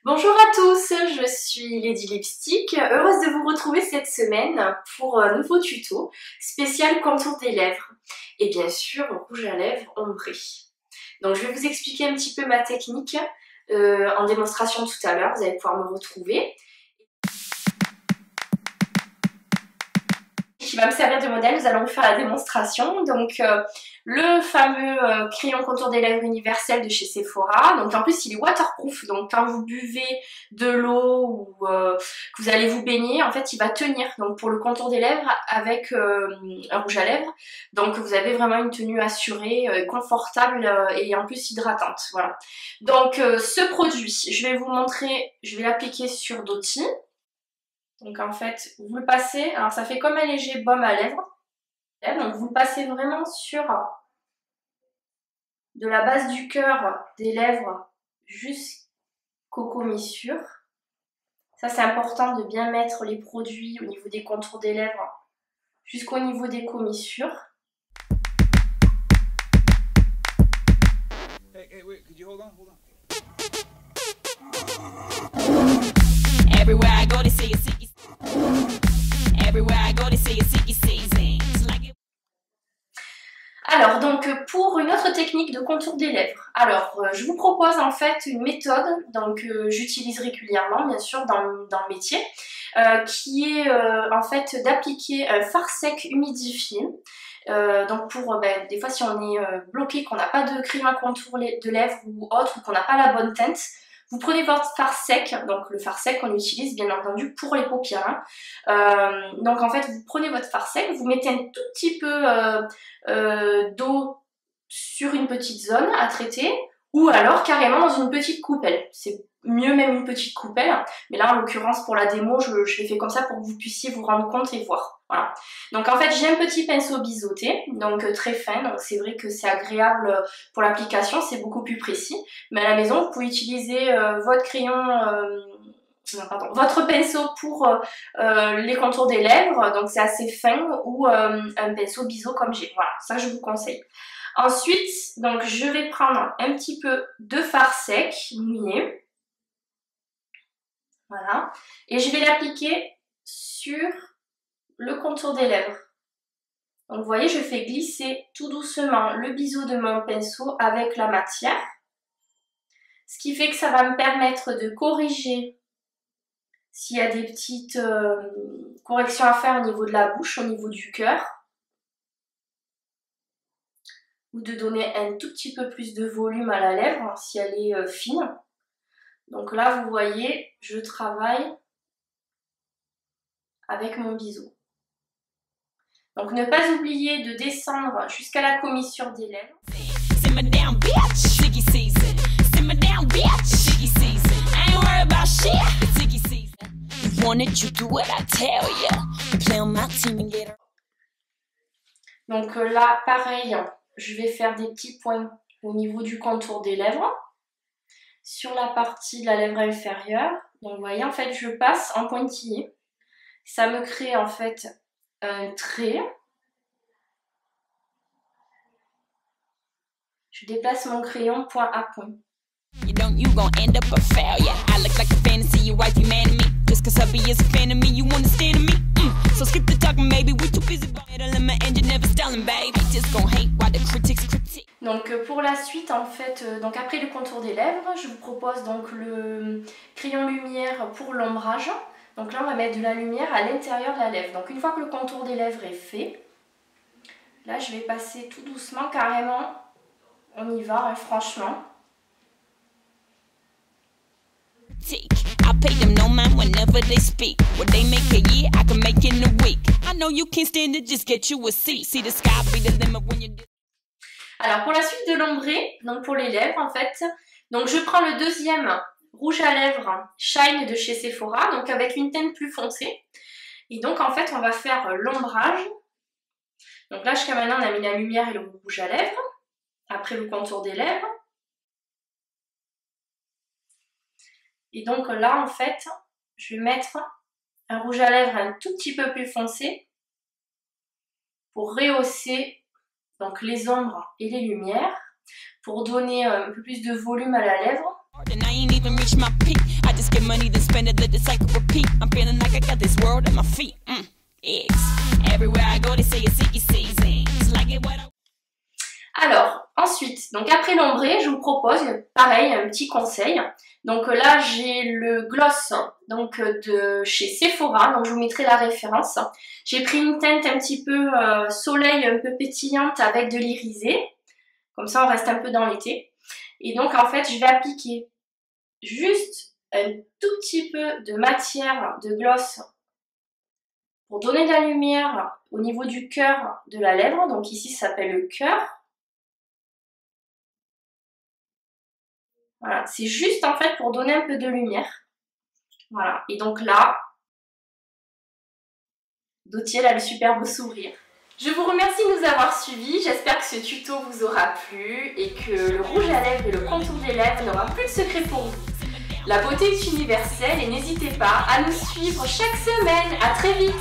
Bonjour à tous, je suis Lady Lipstick, heureuse de vous retrouver cette semaine pour un nouveau tuto spécial contour des lèvres et bien sûr rouge à lèvres ombré. Donc je vais vous expliquer un petit peu ma technique en démonstration tout à l'heure, vous allez pouvoir me retrouver. Qui va me servir de modèle, nous allons vous faire la démonstration. Donc le fameux crayon contour des lèvres universel de chez Sephora. Donc en plus il est waterproof, donc quand vous buvez de l'eau ou que vous allez vous baigner, en fait il va tenir. Donc pour le contour des lèvres avec un rouge à lèvres. Donc vous avez vraiment une tenue assurée, confortable et en plus hydratante. Voilà. Donc ce produit, je vais vous montrer, je vais l'appliquer sur Doty. Donc en fait, vous le passez, alors ça fait comme un léger baume à lèvres. Donc vous le passez vraiment sur de la base du cœur des lèvres jusqu'aux commissures. Ça c'est important de bien mettre les produits au niveau des contours des lèvres jusqu'au niveau des commissures. Hey, wait, could you hold on? Everywhere I go, they say it's sicky. Everywhere I go, they say it's sicky season. Alors donc pour une autre technique de contour des lèvres, alors je vous propose en fait une méthode donc j'utilise régulièrement bien sûr dans le métier qui est en fait d'appliquer un fard sec humidifié. Donc pour des fois si on est bloqué, qu'on n'a pas de crayon à contour de lèvres ou autre, ou qu'on n'a pas la bonne teinte, vous prenez votre fard sec, donc le fard sec qu'on utilise bien entendu pour les paupières. Donc en fait vous prenez votre fard sec, vous mettez un tout petit peu d'eau sur une petite zone à traiter, ou alors carrément dans une petite coupelle. C'est mieux même une petite coupelle, mais là en l'occurrence pour la démo je l'ai fait comme ça pour que vous puissiez vous rendre compte et voir. Voilà. Donc en fait j'ai un petit pinceau biseauté, donc très fin, donc c'est vrai que c'est agréable pour l'application, c'est beaucoup plus précis, mais à la maison vous pouvez utiliser votre crayon, votre pinceau pour les contours des lèvres, donc c'est assez fin, ou un pinceau biseau comme j'ai, voilà, ça je vous conseille. Ensuite, donc je vais prendre un petit peu de fard sec mouillé. Voilà. Et je vais l'appliquer sur le contour des lèvres. Donc vous voyez, je fais glisser tout doucement le biseau de mon pinceau avec la matière. Ce qui fait que ça va me permettre de corriger s'il y a des petites corrections à faire au niveau de la bouche, au niveau du cœur. Ou de donner un tout petit peu plus de volume à la lèvre, hein, si elle est fine. Donc là, vous voyez, je travaille avec mon biseau. Donc ne pas oublier de descendre jusqu'à la commissure des lèvres. Donc là, pareil, je vais faire des petits points au niveau du contour des lèvres, sur la partie de la lèvre inférieure. Donc vous voyez, en fait, je passe en pointillé. Ça me crée en fait un trait. Je déplace mon crayon point à point. Donc pour la suite en fait, donc après le contour des lèvres, je vous propose donc le crayon lumière pour l'ombrage. Donc là on va mettre de la lumière à l'intérieur de la lèvre. Donc une fois que le contour des lèvres est fait, là je vais passer tout doucement, carrément, on y va, hein, franchement. Alors pour la suite de l'ombré, donc pour les lèvres en fait, donc je prends le deuxième rouge à lèvres Shine de chez Sephora, donc avec une teinte plus foncée. Et donc en fait on va faire l'ombrage. Donc là jusqu'à maintenant on a mis la lumière et le rouge à lèvres, après le contour des lèvres. Et donc là en fait je vais mettre un rouge à lèvres un tout petit peu plus foncé pour rehausser donc les ombres et les lumières, pour donner un peu plus de volume à la lèvre. And I ain't even reached my peak. I just get money, then spend it, let the cycle repeat. I'm feeling like I got this world at my feet. It's everywhere I go, they say it's sticky season. It's like it what I... Alors, ensuite, donc après l'ombré, je vous propose, pareil, un petit conseil. Donc là, j'ai le gloss donc, de chez Sephora, donc je vous mettrai la référence. J'ai pris une teinte un petit peu soleil, un peu pétillante avec de l'irisé. Comme ça, on reste un peu dans l'été. Et donc, en fait, je vais appliquer juste un tout petit peu de matière de gloss pour donner de la lumière au niveau du cœur de la lèvre. Donc ici, ça s'appelle le cœur. Voilà, c'est juste en fait pour donner un peu de lumière. Voilà, et donc là, Dottie, elle a le superbe sourire. Je vous remercie de nous avoir suivis, j'espère que ce tuto vous aura plu et que le rouge à lèvres et le contour des lèvres n'aura plus de secret pour vous. La beauté est universelle et n'hésitez pas à nous suivre chaque semaine. À très vite.